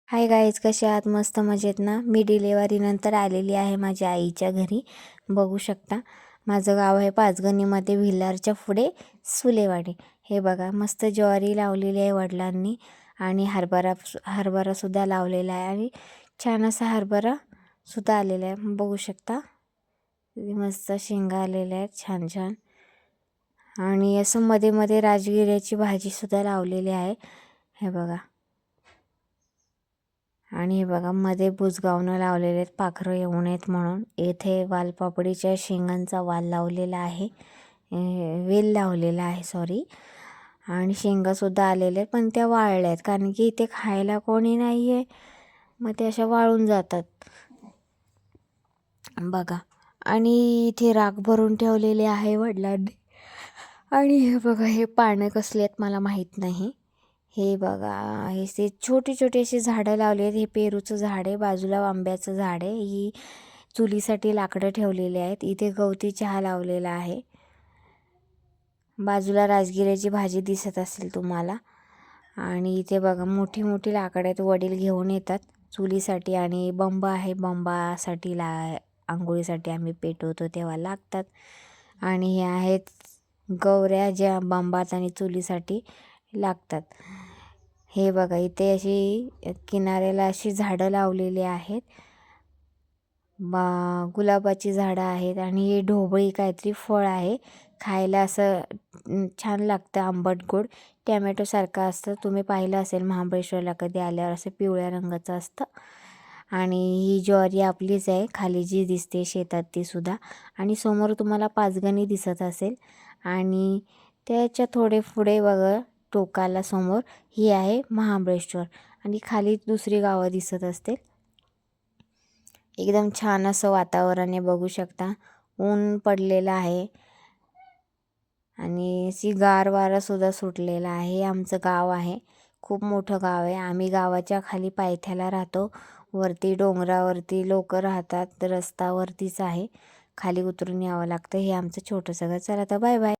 Hi guys, कसे आहात? मस्त मजेत ना. मी डिलेवरीनंतर आलेली आहे माझ्या आईच्या घरी. बघू शकता माझं गाव आहे पाचगणीमध्ये, भिलारच्या पुढे सुलेवाडी. हे बघा मस्त ज्वारी लावलेली आहे वडिलांनी आणि हरभरासुद्धा लावलेला आहे आणि छान असा हरभरासुद्धा आलेला आहे. बघू शकता मस्त शेंगा आलेल्या आहेत छान छान. आणि असं मध्ये मध्ये राजगिऱ्याची भाजीसुद्धा लावलेली आहे. हे बघा. आणि हे बघा मध्ये बुजगावनं लावलेले आहेत पाखरं येऊ नयेत म्हणून. येथे वालपापडीच्या शेंगांचा वाल लावलेला आहे, वेल लावलेला आहे सॉरी. आणि शेंगासुद्धा आलेल्या आहेत पण त्या वाळल्या आहेत कारण की इथे खायला कोणी नाही आहे, मग ते अशा वाळून जातात बघा. आणि इथे राख भरून ठेवलेले आहे वडिलांनी. आणि हे बघा हे पानं कसले आहेत मला माहीत नाही. हे बघा हे छोटी छोटी अशी झाडं लावली आहेत. हे पेरूचं झाड आहे, बाजूला आंब्याचं झाड आहे. ही चुलीसाठी लाकडं ठेवलेली आहेत. इथे गवती चहा लावलेला आहे. बाजूला राजगिऱ्याची भाजी दिसत असेल तुम्हाला. आणि इथे बघा मोठी मोठी लाकडं आहेत, वडील घेऊन येतात चुलीसाठी. आणि बंब आहे, बंबासाठी आंघोळीसाठी आम्ही पेटवतो तेव्हा लागतात. आणि हे आहेत गवऱ्या ज्या बंबात आणि चुलीसाठी लागतात. हे बघा इथे अशी किनाऱ्याला अशी झाडं लावलेली आहेत, गुलाबाची झाडं आहेत. आणि हे ढोबळी काहीतरी फळ आहे, खायला असं छान लागतं, आंबट गोड टॅमॅटोसारखं असतं. तुम्ही पाहिलं असेल महाबळेश्वरला कधी आल्यावर, असं पिवळ्या रंगाचं असतं. आणि ही ज्वारी आपलीच आहे खाली जी दिसते शेतात ती सुद्धा. आणि समोर तुम्हाला पाचगणी दिसत असेल आणि त्याच्या थोडे पुढे बघा टोकाला समोर ही आहे महाबळेश्वर. आणि खाली दुसरी गावं दिसत असतील. एकदम छान असं वातावरण आहे, बघू शकता. ऊन पडलेलं आहे आणि अशी गार वारासुद्धा सुटलेला आहे. हे आमचं गाव आहे, खूप मोठं गाव आहे. आम्ही गावाच्या खाली पायथ्याला राहतो, वरती डोंगरावरती लोक राहतात. रस्तावरतीच आहे, खाली उतरून यावं लागतं. हे आमचं छोटंसं घर. चला तर बाय बाय.